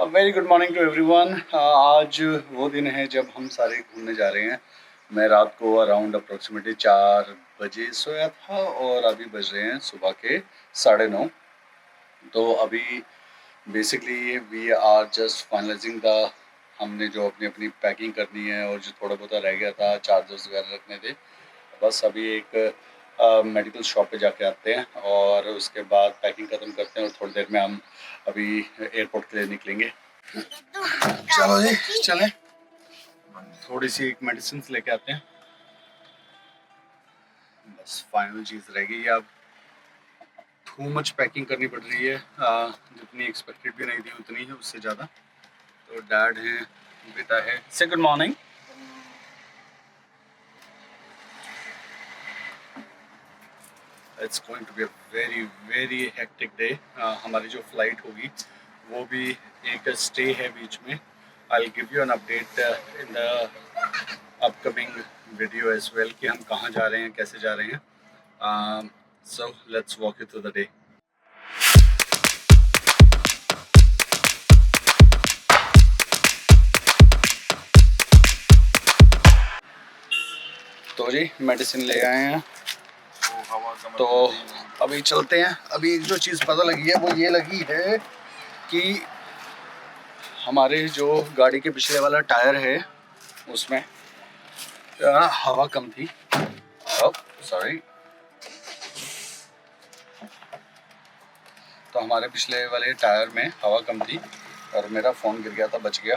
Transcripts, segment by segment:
Very good morning to everyone. आज वो दिन है जब हम सारे घूमने जा रहे हैं। मैं रात को अराउंड अप्रोक्सीमेटली 4 बजे सोया था और अभी बज रहे हैं सुबह के 9:30। तो अभी basically we are just finalising the हमने जो अपनी अपनी पैकिंग करनी है और जो थोड़ा बहुत रह गया था, चार्जर्स वगैरह रखने थे, बस अभी एक मेडिकल शॉप पे जाके आते हैं और उसके बाद पैकिंग ख़त्म करते हैं और थोड़ी देर में हम अभी एयरपोर्ट के लिए निकलेंगे। चलो जी चलें, थोड़ी सी एक मेडिसिन लेके आते हैं। बस फाइनल चीज़ रह गई है, अब टू मच पैकिंग करनी पड़ रही है, जितनी एक्सपेक्टेड भी नहीं थी उतनी है, उससे ज़्यादा। तो डैड है, बेटा है। Say good morning. It's going to be a very very hectic day. हमारी जो फ्लाइट होगी वो भी एक स्टे है बीच में। I give you an update in the upcoming video as well कि हम कहाँ जा रहे हैं, कैसे जा रहे हैं। So let's walk you through the day. तो जी मेडिसिन ले आए हैं, तो अभी चलते हैं। अभी एक जो चीज़ पता लगी है वो ये लगी है कि हमारे जो गाड़ी के पिछले वाला टायर है उसमें हवा कम थी। सॉरी। तो हमारे पिछले वाले टायर में हवा कम थी और मेरा फ़ोन गिर गया था, बच गया।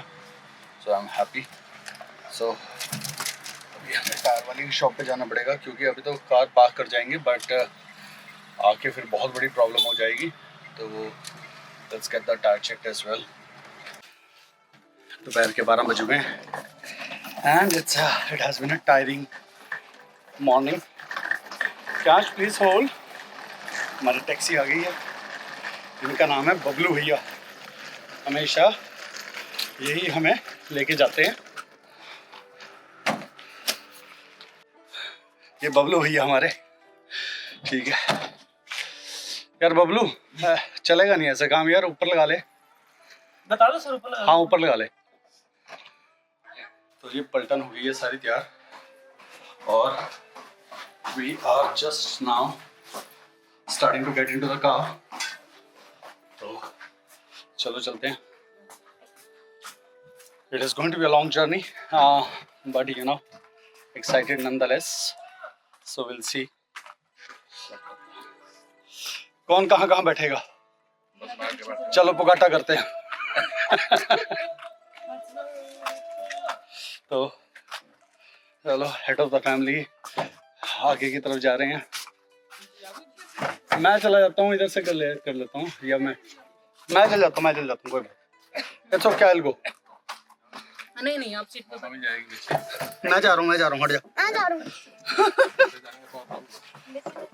सो आई एम हैप्पी। सो अभी हमें टायर वाली शॉप पे जाना पड़ेगा क्योंकि अभी तो कार पार्क कर जाएंगे, बट आके फिर बहुत बड़ी प्रॉब्लम हो जाएगी। तो let's get the tyre check as well. दोपहर के 12 बजे में and it has been a tiring morning. Cash please hold. हमारी टैक्सी आ गई है, इनका नाम है बबलू भैया। हमेशा यही हमें लेके जाते हैं। ये बबलू भैया हमारे, ठीक है यार। बबलू चलेगा नहीं ऐसा काम यार, ऊपर लगा ले। बता दो सर, ऊपर लगा। हाँ ऊपर लगा ले। तो ये पलटन हो गई है सारी तैयार और we are just now starting to get into the car. तो चलो चलते हैं। It is going to be a long journey, but you know excited nonetheless. So will see कौन कहाँ कहाँ बैठेगा। चलो पुगाटा करते हैं। तो चलो हेड ऑफ द फैमिली आगे की तरफ जा रहे हैं। मैं चला जाता हूँ, इधर से कर लेता हूँ, या मैं चल जाता हूँ कोई बात। It's okay, I will go. नहीं आप सीट पे बैठ जाएगी। मैं जा रहा हूँ, हट जा।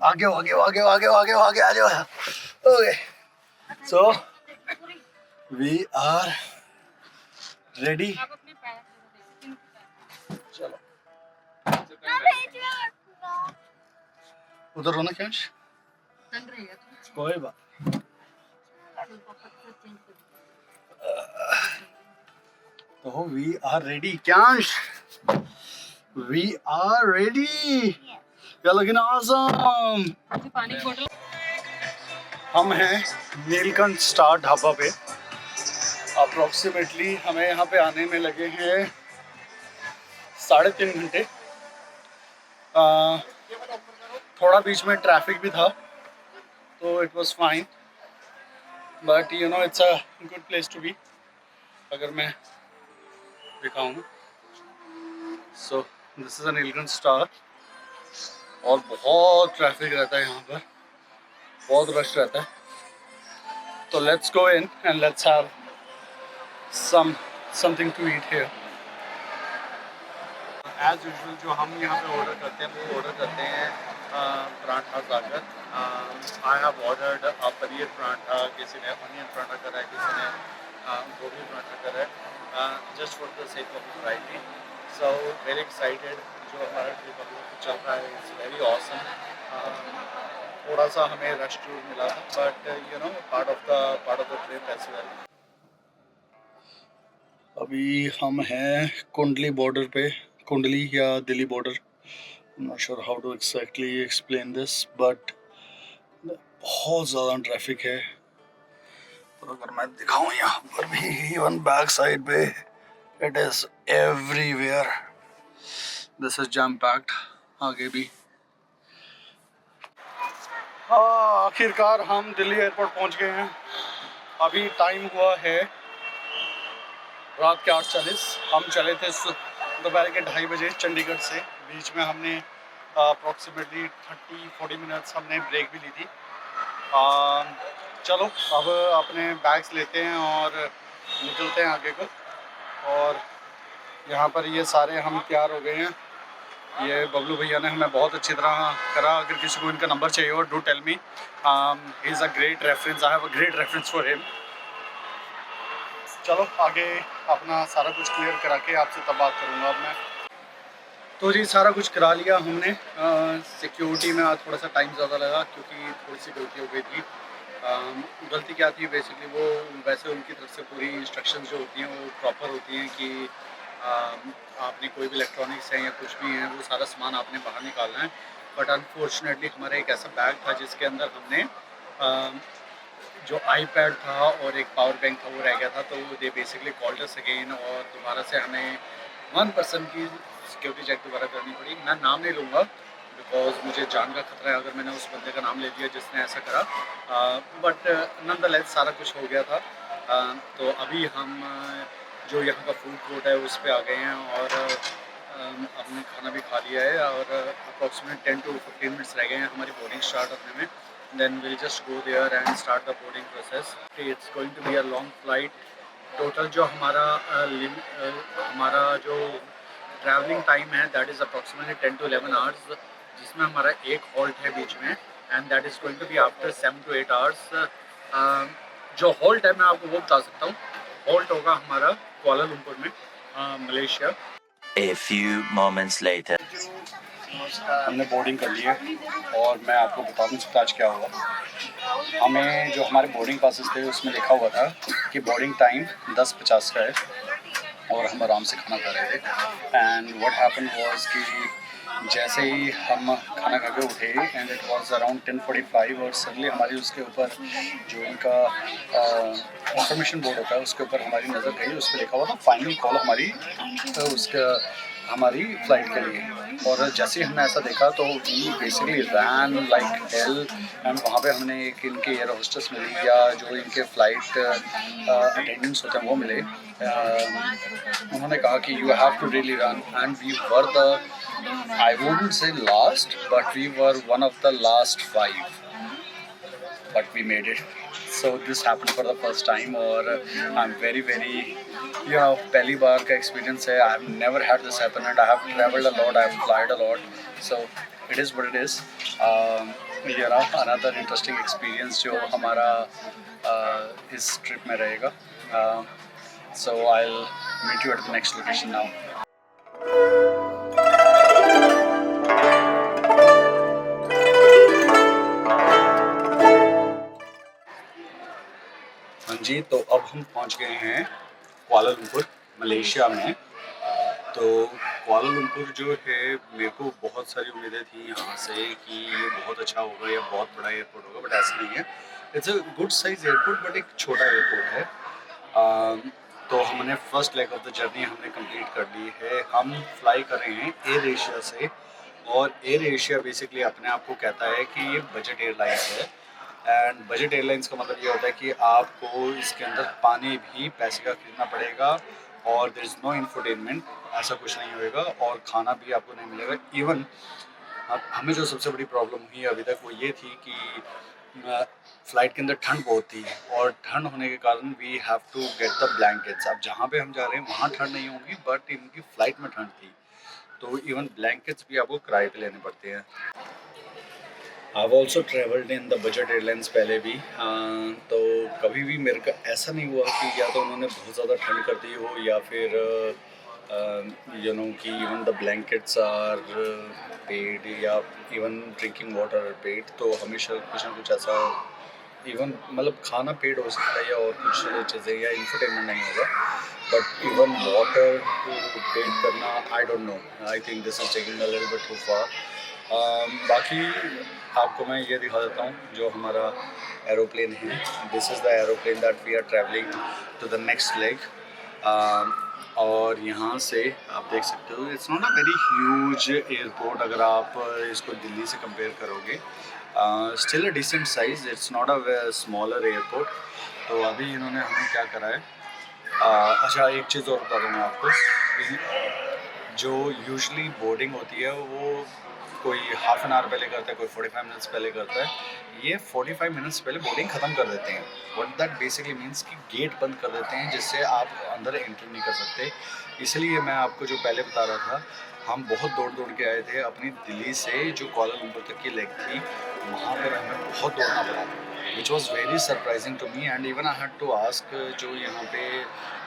आगे आ जाओ। Okay, so we are ready. चलो उधर होना क्या कोई बात। तो we are ready Kiansh, we are ready. You're looking awesome. पानी की बोतल। हम हैं नीलकंठ स्टार ढाबा पे। अप्रोक्सीमेटली हमें यहाँ पे आने में लगे हैं 3.5 घंटे। थोड़ा बीच में ट्रैफिक भी था तो it was fine, but you know it's a good place to be अगर मैं दिखाऊँ। So this is a Neelkanth star और बहुत ट्रैफिक रहता है यहाँ पर, बहुत रश रहता है। तो let's go in and let's have something to eat here. As usual जो हम यहाँ पे ऑर्डर करते हैं वो ऑर्डर करते हैं paratha Sagar. I have ordered paneer paratha, किसी ने अनियन पराठा करा है, किसी ने गोभी पराठा करा है, just for the sake of variety. So very excited. जो हमारा ट्रिप अभी चल रहा है इट्स वेरी ऑसम। थोड़ा सा हमें रश टूर मिला था, but you know part of the trip as well. अभी हम हैं कुंडली बॉर्डर पे, कुंडली या Delhi border, not sure how to exactly explain this, but बहुत ज़्यादा ट्रैफिक है। और अगर मैं दिखाऊं यहाँ पर भी, इवन बैक साइड पे it is everywhere, this is jam packed. आगे भी हाँ, आखिरकार हम दिल्ली एयरपोर्ट पहुंच गए हैं। अभी टाइम हुआ है रात के 8:40। हम चले थे दोपहर के 2:30 बजे चंडीगढ़ से। बीच में हमने अप्रॉक्सीमेटली 30-40 मिनट्स हमने ब्रेक भी ली थी। चलो अब अपने बैग्स लेते हैं और निकलते हैं आगे को। और यहाँ पर ये सारे हम तैयार हो गए हैं। ये बबलू भैया ने हमें बहुत अच्छी तरह करा। अगर किसी को इनका नंबर चाहिए हो, do tell me, he is a great reference, I have a great reference for him. चलो आगे अपना सारा कुछ क्लियर करा के आपसे तब बात करूँगा अब मैं। तो जी सारा कुछ करा लिया हमने। सिक्योरिटी में आज थोड़ा सा टाइम ज़्यादा लगा क्योंकि थोड़ी सी गलती हो गई थी। गलती क्या थी बेसिकली, वो वैसे उनकी तरफ से पूरी इंस्ट्रक्शंस जो होती हैं वो प्रॉपर होती हैं कि आपने कोई भी इलेक्ट्रॉनिक्स है या कुछ भी है वो सारा सामान आपने बाहर निकालना है। बट अनफॉर्चुनेटली हमारा एक ऐसा बैग था जिसके अंदर हमने जो आईपैड था और एक पावर बैंक था वो रह गया था। तो they basically called us again और दोबारा से हमें 1 पर्सन की सिक्योरिटी चेक दोबारा करनी पड़ी। मैं नाम नहीं लूँगा बिकॉज मुझे जान का खतरा है अगर मैंने उस बंदे का नाम ले लिया जिसने ऐसा करा। बट नॉनदलेस सारा कुछ हो गया था। तो अभी हम जो यहाँ का फूड कोर्ट है उस पर आ गए हैं और हमने खाना भी खा लिया है और अप्रॉक्सीमेट 10 to 15 मिनट्स रह गए हैं हमारी बोर्डिंग स्टार्ट होने में। Then we'll just go there and start the boarding process. It's going to be a long flight. Total जो हमारा जो ट्रैवलिंग टाइम है that is approximately 10 to 11 hours, जिसमें हमारा एक हॉल्ट है बीच में and that is going to be after 7 to 8 hours. जो हॉल्ट है मैं आपको वो बता सकता हूँ। हॉल्ट होगा हमारा कुआलालंपुर में, Malaysia. A few moments later. हमने बोर्डिंग कर ली है और मैं आपको बता नहीं सकता आज क्या हुआ। हमें जो हमारे बोर्डिंग पासेस थे उसमें लिखा हुआ था कि बोर्डिंग टाइम 10:50 का है और हम आराम से खाना खा रहे थे। एंड व्हाट हैपेंड वाज कि जैसे ही हम खाना खा के उठे एंड इट वाज अराउंड 10:45 और सडनली हमारी उसके ऊपर जो इनका इंफॉर्मेशन बोर्ड होता है उसके ऊपर हमारी नज़र गई। उस पर लिखा हुआ था फाइनल कॉल हमारी हमारी फ़्लाइट के लिए। और जैसे ही हमने ऐसा देखा तो we basically ran like hell and वहाँ पे हमने एक इनके एयर होस्टेस मिली या जो इनके फ़्लाइट अटेंडेंट्स होते हैं वो मिले। उन्होंने कहा कि you have to really run and we were the, I wouldn't say last, but we were one of the last 5, but we made it. So this happened for the first time और I'm very पहली बार का experience है। I've never had this happen and I have traveled a lot, I have flied a lot, so it is what it is. Another interesting experience जो हमारा इस trip में रहेगा। So I'll meet you at the next location now. हाँ जी, तो अब हम पहुंच गए हैं कुआलालंपुर मलेशिया में। तो कुआलालंपुर जो है मेरे को बहुत सारी उम्मीदें थी यहाँ से कि ये बहुत अच्छा होगा या बहुत बड़ा एयरपोर्ट होगा, बट ऐसा नहीं है। It's a good size airport but एक छोटा एयरपोर्ट है। तो हमने first leg of the journey हमने कंप्लीट कर ली है। हम फ्लाई कर रहे हैं एयर एशिया से और एयर एशिया बेसिकली अपने आप को कहता है कि ये बजट एयरलाइंस है। एंड बजट एयरलाइंस का मतलब ये होता है कि आपको इसके अंदर पानी भी पैसे का खरीदना पड़ेगा और देयर इज़ नो इंफोटेनमेंट, ऐसा कुछ नहीं होएगा और खाना भी आपको नहीं मिलेगा। इवन हमें जो सबसे बड़ी प्रॉब्लम हुई अभी तक वो ये थी कि फ़्लाइट के अंदर ठंड बहुत थी और ठंड होने के कारण we have to get the blankets. अब जहाँ पे हम जा रहे हैं वहाँ ठंड नहीं होगी बट इनकी फ़्लाइट में ठंड थी, तो इवन ब्लैंकेट्स भी आपको किराए पे लेने पड़ते हैं। I've also traveled in the budget airlines पहले भी। तो कभी भी मेरे को ऐसा नहीं हुआ कि या तो उन्होंने बहुत ज़्यादा ठंड कर दी हो या फिर कि even the blankets are paid या इवन ड्रिंकिंग वाटर पेड। तो हमेशा कुछ ना कुछ ऐसा इवन मतलब खाना पेड हो सकता है या और कुछ चीज़ें या इंफरटेनमेंट नहीं होगा, बट इवन वाटर पेड करना I don't know, I think this is taking a little bit too far. बाकी आपको मैं ये दिखा देता हूँ जो हमारा एरोप्लेन है। This is the aeroplane that we are travelling to the next leg. और यहाँ से आप देख सकते हो it's not a very huge airport अगर आप इसको दिल्ली से कंपेयर करोगे, still a decent size, it's not a smaller airport. तो अभी इन्होंने हमें क्या करा है, अच्छा एक चीज़ और बता दूँ मैं आपको, जो यूजुअली बोर्डिंग होती है वो कोई हाफ एन आवर पहले करता है, कोई 45 मिनट्स पहले करता है, ये 45 मिनट्स पहले बोर्डिंग ख़त्म कर देते हैं। व्हाट दैट बेसिकली मीन्स कि गेट बंद कर देते हैं जिससे आप अंदर एंट्री नहीं कर सकते। इसलिए मैं आपको जो पहले बता रहा था, हम बहुत दौड़ दौड़ के आए थे अपनी दिल्ली से जो कुआलालंपुर तक की लेग थी, वहाँ पर हमें बहुत दौड़ना पड़ा, which was very surprising to me. And even I had to ask जो यहाँ पे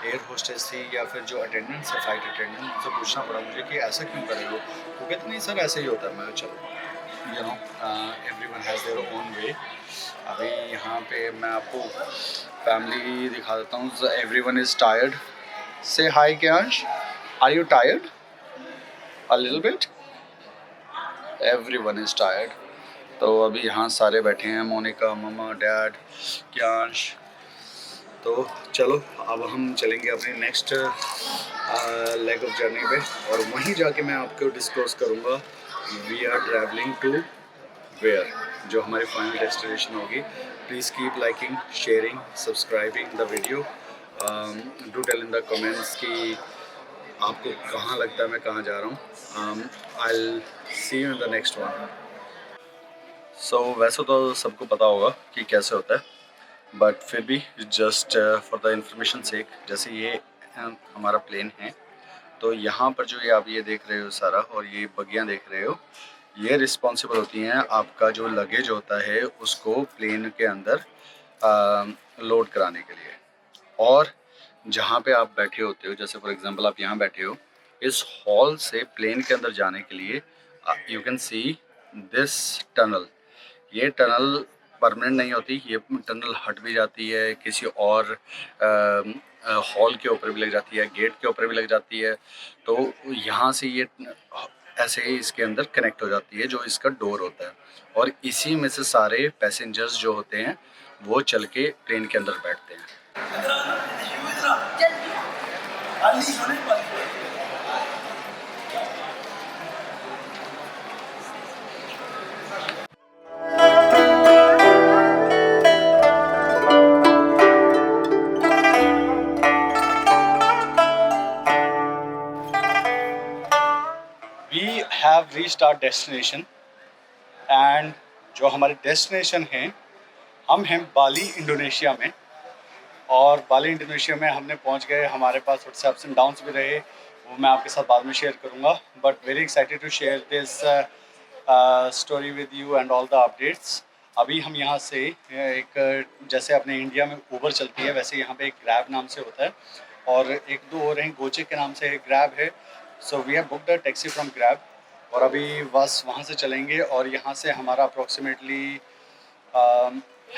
एयर होस्टेस थी या फिर जो अटेंडेंट्स है, फ्लाइट अटेंडेंट, उनसे पूछना पड़ा मुझे कि ऐसा क्यों कर रहे हो। वो कहते नहीं सर ऐसे ही होता है। मैं चलो you know everyone has their own way. अभी यहाँ पे मैं आपको फैमिली दिखा देता हूँ। Everyone is tired. Say hi Kiansh, are you tired a little bit? Everyone is tired. तो अभी यहाँ सारे बैठे हैं, मोनिका, मम्मा, डैड, क्यांश। तो चलो अब हम चलेंगे अपनी नेक्स्ट लेग ऑफ जर्नी पे, और वहीं जाके मैं आपको डिस्कस करूँगा we are travelling to where, जो हमारी फाइनल डेस्टिनेशन होगी। Please keep liking, sharing, subscribing the video. Do tell in the comments कि आपको कहाँ लगता है मैं कहाँ जा रहा हूँ। I will see you in the next one. So वैसे तो सबको पता होगा कि कैसे होता है, बट फिर भी जस्ट फॉर द इंफॉर्मेशन सेक, जैसे ये हमारा प्लेन है, तो यहाँ पर जो ये आप ये देख रहे हो सारा और ये बगियाँ देख रहे हो, ये रिस्पॉन्सिबल होती हैं आपका जो लगेज होता है उसको प्लेन के अंदर लोड कराने के लिए। और जहाँ पे आप बैठे होते हो, जैसे फॉर एग्जांपल आप यहाँ बैठे हो, इस हॉल से प्लेन के अंदर जाने के लिए you can see this tunnel. ये टनल परमानेंट नहीं होती, ये टनल हट भी जाती है, किसी और हॉल के ऊपर भी लग जाती है, गेट के ऊपर भी लग जाती है। तो यहाँ से ये ऐसे ही इसके अंदर कनेक्ट हो जाती है जो इसका डोर होता है, और इसी में से सारे पैसेंजर्स जो होते हैं वो चल के प्लेन के अंदर बैठते हैं। We have reached our destination, and जो हमारे डेस्टिनेशन है, हम हैं बाली इंडोनेशिया में। और बाली इंडोनेशिया में हमने पहुंच गए। हमारे पास थोड़े से अप्स एंड डाउन्स भी रहे, वो मैं आपके साथ बाद में शेयर करूंगा, but very excited to share this story with you and all the updates. अभी हम यहाँ से एक, जैसे अपने इंडिया में ऊबर चलती है वैसे यहाँ पे एक ग्रैब नाम से होता है, और एक दो और हैं, गोचेक के नाम से एक ग्रैब है। So we have booked a taxi from Grab, और अभी बस वहाँ से चलेंगे। और यहाँ से हमारा अप्रॉक्सीमेटली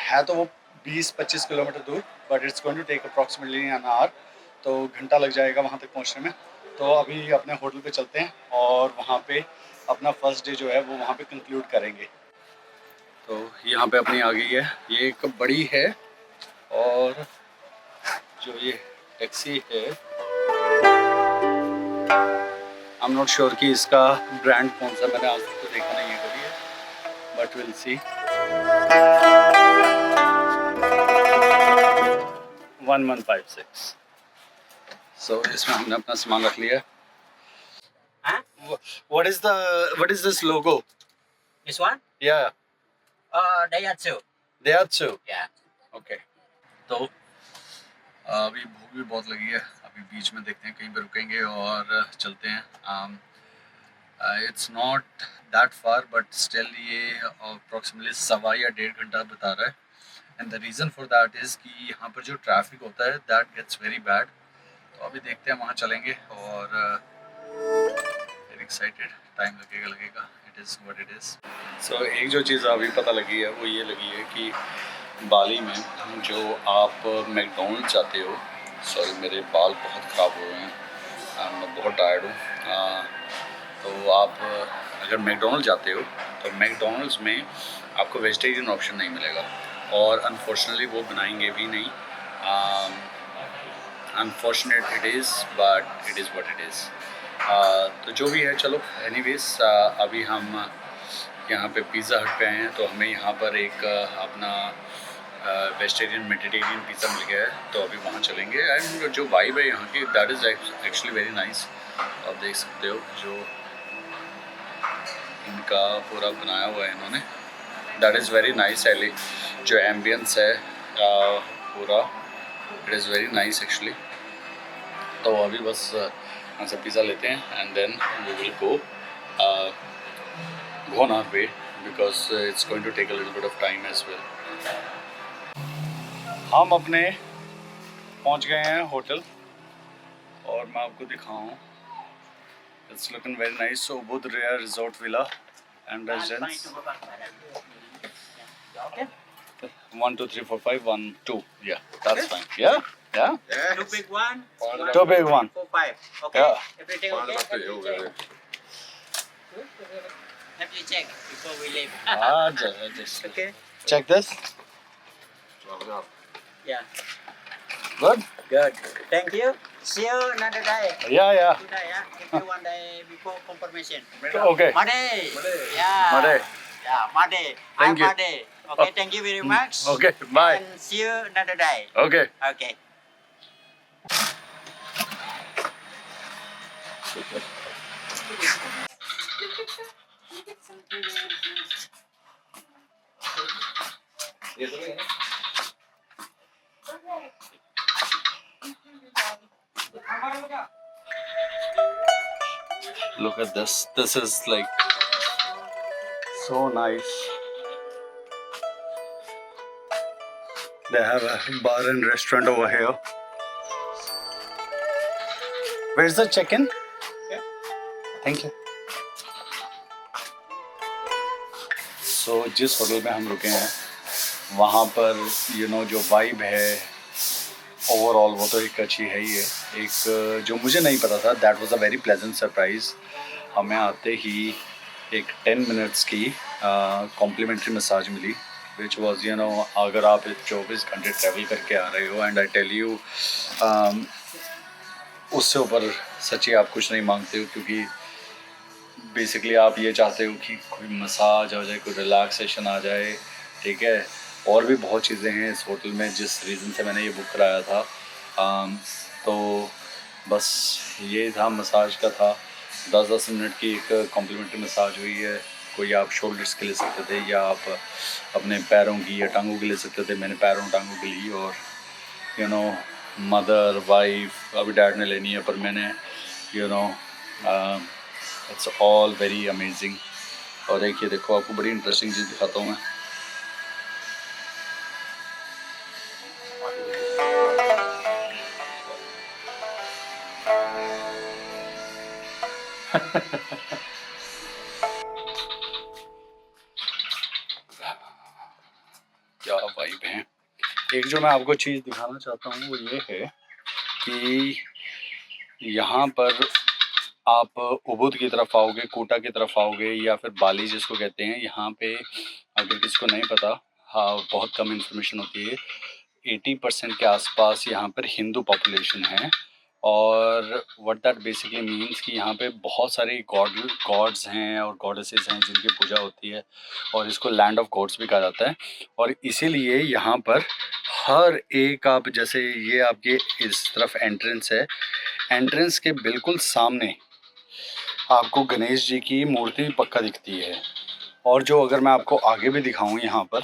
है तो वो 20-25 किलोमीटर दूर, but it's going to take approximately an hour, तो घंटा लग जाएगा वहाँ तक पहुँचने में। तो अभी अपने होटल पे चलते हैं और वहाँ पे अपना फर्स्ट डे जो है वो वहाँ पे कंक्लूड करेंगे। तो यहाँ पे अपनी आ गई है, ये एक बड़ी है, और जो ये टैक्सी है आई एम नॉट श्योर कि इसका ब्रांड कौन सा, मैंने आज तक तो देखा नहीं है कभी, बट विल सी। 1156। सो इसमें हमने अपना सामान रख लिया। What is this logo? This one? Yeah, Daihatsu. Daihatsu. Yeah. Okay. तो अभी भूख भी बहुत लगी है, अभी बीच में देखते हैं कहीं पे रुकेंगे और चलते हैं। It's not that far, but still ये अप्रॉक्सीमेटली 1.25 या 1.5 घंटा बता रहा है। And the reason for that is कि यहाँ पर जो ट्रैफिक होता है दैट गेट्स वेरी बैड। तो अभी देखते हैं, वहाँ चलेंगे, और वेरी एक्साइटेड। टाइम लगेगा। It is what it is. So एक जो चीज़ अभी पता लगी है वो ये लगी है कि बाली में जो आप मैकडोनल्ड जाते हो, सॉरी मेरे बाल बहुत ख़राब हो गए हैं, मैं बहुत टायर्ड हूँ, तो आप अगर मैकडोनल्ड जाते हो तो मैकडोनल्ड्स में आपको वेजिटेरियन ऑप्शन नहीं मिलेगा और अनफॉर्चुनेटली वो बनाएंगे भी नहीं. Unfortunate it is but it is what it is. तो जो भी है चलो एनीवेज, अभी हम यहाँ पे पिज़्ज़ा हट पे आए हैं तो हमें यहाँ पर एक अपना वेजिटेरियन मेडिटेरियन पिज़्ज़ा मिल गया है, तो अभी वहाँ चलेंगे. एंड जो वाइब है यहाँ की that is actually very nice. आप देख सकते हो जो इनका पूरा बनाया हुआ है इन्होंने, दैट इज़ वेरी नाइस. एली जो एम्बियंस है पूरा, it is very nice actually. तो अभी बस यहाँ से पिज़्ज़ा लेते हैं and then we will go on our way because it's going to take a little bit of time as well. हम अपने पहुँच गए हैं होटल और मैं आपको दिखाऊँ. It's looking very nice. So Ubud Raya Resort Villa and Residence. Okay. 1, 2, 3, 4, 5, 1, 2. Yeah, that's fine. Yeah, yeah. Two big one. Two big one. 4, 5. Okay. Yeah. Everything okay? Let me check before we leave. Just Okay. check this. Yeah. Good. Good. Thank you. See you another day. Yeah, yeah. Today, yeah. Give you one day before confirmation. Okay. Monday. Yeah. Monday. Yeah, Monday. Thank you. Monday. Okay, thank you very much. Okay. Bye. And see you another day. Okay. Okay. Look at this. This is like so nice. They have a bar and restaurant over here. Where's the check-in? Yeah. Thank you. So जिस hotel में हम रुके हैं वहाँ पर जो vibe है overall वो तो एक अच्छी है ही है. एक जो मुझे नहीं पता था, that was a very pleasant surprise. हमें आते ही एक 10 मिनट्स की कॉम्प्लीमेंट्री मसाज मिली विच वाज अगर आप 24 घंटे ट्रैवल करके आ रहे हो एंड आई टेल यू उससे ऊपर सच्ची आप कुछ नहीं मांगते हो, क्योंकि बेसिकली आप ये चाहते हो कि कोई मसाज आ जाए, कोई रिलैक्सेशन आ जाए. ठीक है, और भी बहुत चीज़ें हैं इस होटल में जिस रीज़न से मैंने ये बुक कराया था. तो बस ये था, मसाज का था. 10-10 मिनट की एक कॉम्प्लीमेंट्री मसाज हुई है. कोई आप शोल्डर्स के ले सकते थे या आप अपने पैरों की या टांगों की ले सकते थे. मैंने पैरों टांगों की ली और मदर वाइफ अभी डैड ने लेनी है, पर मैंने इट्स ऑल वेरी अमेजिंग. और एक ये देखो, आपको बड़ी इंटरेस्टिंग चीज़ दिखाता हूँ मैं. क्या वाइब है. एक जो मैं आपको चीज़ दिखाना चाहता हूँ वो ये है कि यहाँ पर आप उबुद की तरफ आओगे, कोटा की तरफ आओगे या फिर बाली जिसको कहते हैं, यहाँ पे अगर किसी को नहीं पता, हाँ बहुत कम इन्फॉर्मेशन होती है. 80% के आसपास यहाँ पर हिंदू पॉपुलेशन है. और व्हाट दैट बेसिकली मीन्स कि यहाँ पे बहुत सारे गॉड्स हैं और गॉडेसेस हैं जिनकी पूजा होती है और इसको लैंड ऑफ गॉड्स भी कहा जाता है. और इसीलिए यहाँ पर हर एक, आप जैसे ये आपके इस तरफ एंट्रेंस है, एंट्रेंस के बिल्कुल सामने आपको गणेश जी की मूर्ति पक्का दिखती है. और जो अगर मैं आपको आगे भी दिखाऊं, यहाँ पर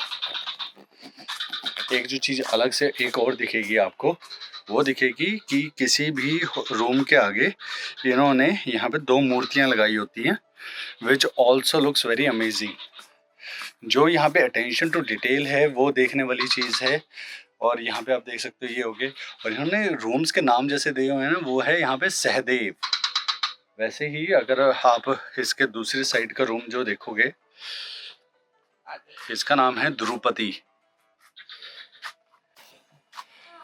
एक जो चीज़ अलग से एक और दिखेगी आपको, वो दिखेगी कि किसी भी रूम के आगे इन्होंने यहाँ पे 2 मूर्तियाँ लगाई होती हैं which also looks very amazing. जो यहाँ पे अटेंशन टू डिटेल है वो देखने वाली चीज़ है. और यहाँ पे आप देख सकते हो ये हो गए. और इन्होंने रूम्स के नाम जैसे दिए हुए हैं ना, वो है यहाँ पे सहदेव. वैसे ही अगर आप इसके दूसरी साइड का रूम जो देखोगे, इसका नाम है द्रुपति।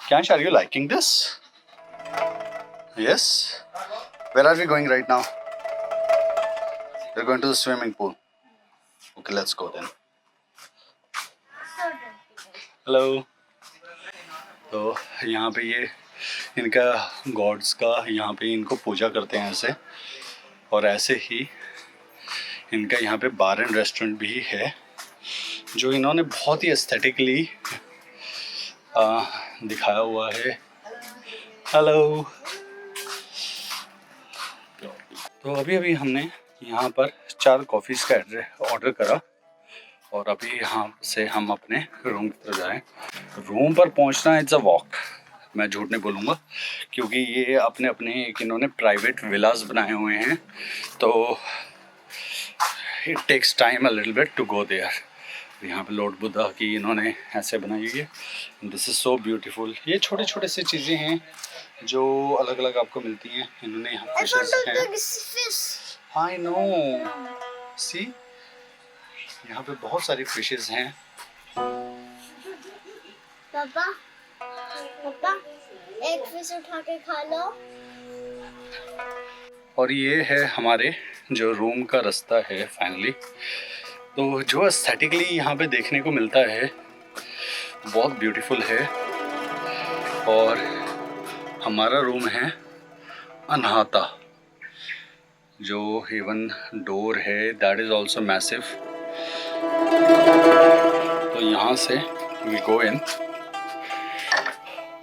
क्या are you liking this? Yes. Where are we going right now? We're going to the swimming pool. Okay, let's go then. Hello. तो यहाँ पे ये इनका गॉड्स का यहाँ पे इनको पूजा करते हैं ऐसे, और ऐसे ही इनका यहाँ पे बार एंड रेस्टोरेंट भी है जो इन्होंने बहुत ही एस्थेटिकली दिखाया हुआ है। हेलो। तो अभी अभी हमने यहाँ पर 4 कॉफ़ीज़ का ऑर्डर करा और अभी यहाँ से हम अपने रूम की तरफ जाएँ। रूम पर पहुँचना इट्स अ वॉक, मैं झूठ नहीं बोलूँगा, क्योंकि ये अपने अपने एक इन्होंने प्राइवेट विलास बनाए हुए हैं, तो it takes time a little bit to go there. यहाँ पे लॉर्ड बुद्धा की इन्होंने ऐसे बनाई हुई है। This is so beautiful. ये छोटे छोटे से चीज़ें हैं जो अलग अलग आपको मिलती हैं। इन्होंने यहाँ फिशेस हैं। आई नो, सी यहाँ पे बहुत सारी फिशेस हैं। पापा पापा एक फिश उठा के खा लो। और ये है हमारे जो रूम का रास्ता है फाइनली। तो जो एस्थेटिकली यहाँ पे देखने को मिलता है बहुत ब्यूटीफुल है। और हमारा रूम है अनहाता, जो इवन डोर है दैट इज़ ऑल्सो मैसिव। तो यहाँ से वी गो इन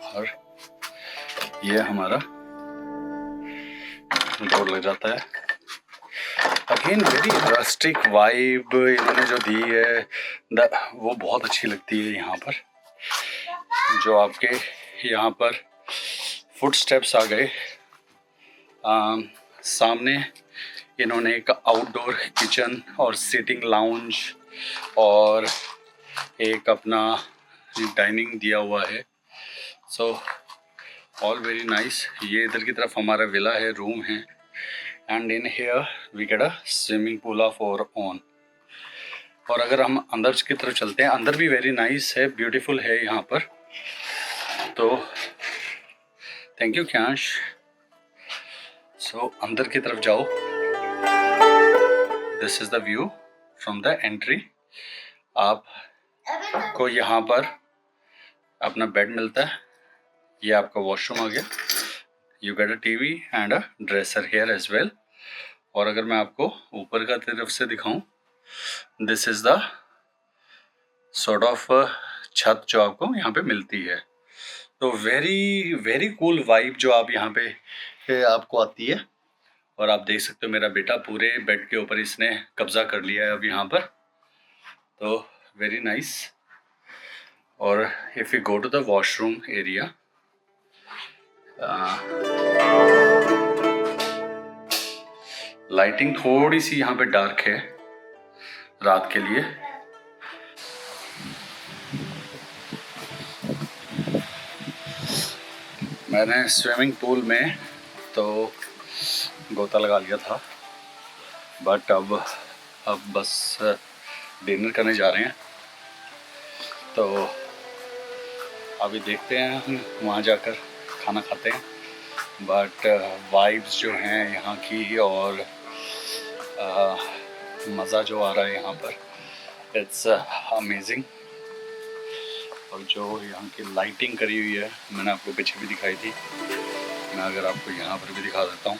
और ये हमारा डोर लग जाता है। अगेन वेरी रस्टिक वाइब इन्होंने जो दी है वो बहुत अच्छी लगती है। यहाँ पर जो आपके यहाँ पर फुट स्टेप्स आ गए, सामने इन्होंने एक आउटडोर किचन और सिटिंग लाउंज और एक अपना डाइनिंग दिया हुआ है। So all very nice. ये इधर की तरफ हमारा विला है, रूम है, and in here we get a swimming pool of our own. और अगर हम अंदर की तरफ चलते हैं, अंदर भी वेरी नाइस है, ब्यूटीफुल है यहाँ पर। तो थैंक यू क्यांश। सो अंदर की तरफ जाओ। This is the view from the entry. आपको यहाँ पर अपना बेड मिलता है, ये आपका वॉशरूम आ गया। You get a TV and a dresser here as well. और अगर मैं आपको ऊपर का तरफ से दिखाऊं, this is the sort of छत जो आपको यहाँ पे मिलती है। तो वेरी वेरी कूल वाइब जो आप यहाँ पे आपको आती है। और आप देख सकते हो मेरा बेटा पूरे बेड के ऊपर इसने कब्जा कर लिया है अब यहाँ पर। तो वेरी नाइस। और if you go to the washroom area, lighting थोड़ी सी यहाँ पे डार्क है रात के लिए। मैंने स्विमिंग पूल में तो गोता लगा लिया था, बट अब बस डिनर करने जा रहे हैं। तो अभी देखते हैं, हम वहाँ जाकर खाना खाते हैं। बट वाइब्स जो हैं यहाँ की और मज़ा जो आ रहा है यहाँ पर, इट्स अमेजिंग। और जो यहाँ की लाइटिंग करी हुई है, मैंने आपको पीछे भी दिखाई थी, मैं अगर आपको यहाँ पर भी दिखा देता हूँ,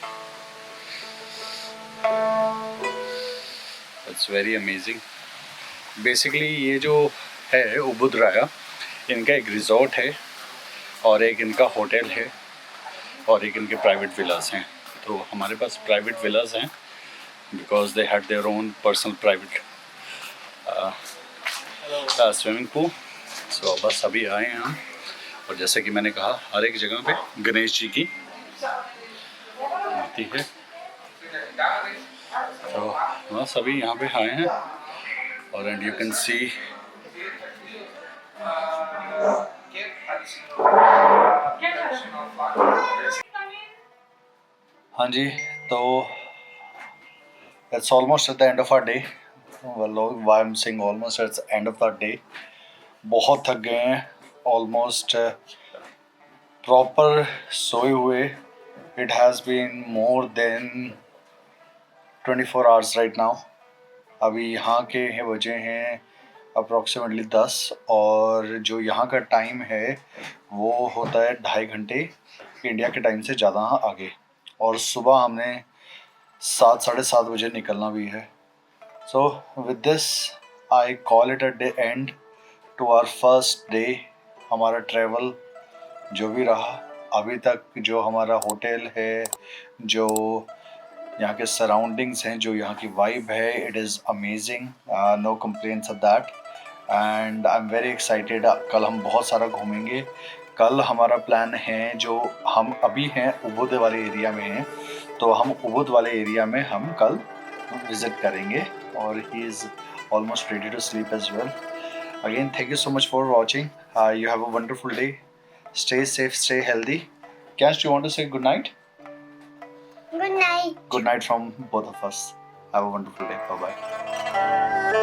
इट्स वेरी अमेजिंग। बेसिकली ये जो है उबुद राया, इनका एक रिजॉर्ट है और एक इनका होटल है और एक इनके प्राइवेट विलास हैं। तो हमारे पास प्राइवेट विलास हैं because they had their own personal private swimming pool. So बस अभी आए हैं हम, और जैसे कि मैंने कहा हर एक जगह पे गणेश जी की मूर्ति है। तो बस अभी यहाँ पे आए हैं और एंड यू कैन सी हाँ जी। तो It's almost at the end of our day. Well, why I'm saying almost, it's the end of our day. बहुत थक गए हैं, ऑलमोस्ट प्रॉपर सोए हुए. It has been more than 24 hours right now. अभी यहाँ के बजे हैं अप्रॉक्सीमेटली 10, और जो यहाँ का टाइम है वो होता है 2.5 घंटे इंडिया के टाइम से ज़्यादा आगे. और सुबह हमने 7 साढ़े 7 बजे निकलना भी है. So with this I call it a day and to our first day. हमारा ट्रैवल जो भी रहा अभी तक, जो हमारा होटल है, जो यहाँ के सराउंडिंग्स हैं, जो यहाँ की वाइब है, it is amazing. No complaints of that. And I am very excited. कल हम बहुत सारा घूमेंगे. कल हमारा प्लान है, जो हम अभी हैं उबुद वाले एरिया में हैं, तो हम उबुद वाले एरिया में हम कल विज़िट करेंगे. और he is almost ready to sleep as well. Again, thank you so much for watching. You have a wonderful day. Stay safe, stay healthy. Cash, do you want to say good night? Good night. Good night from both of us. Have a wonderful day. Bye bye.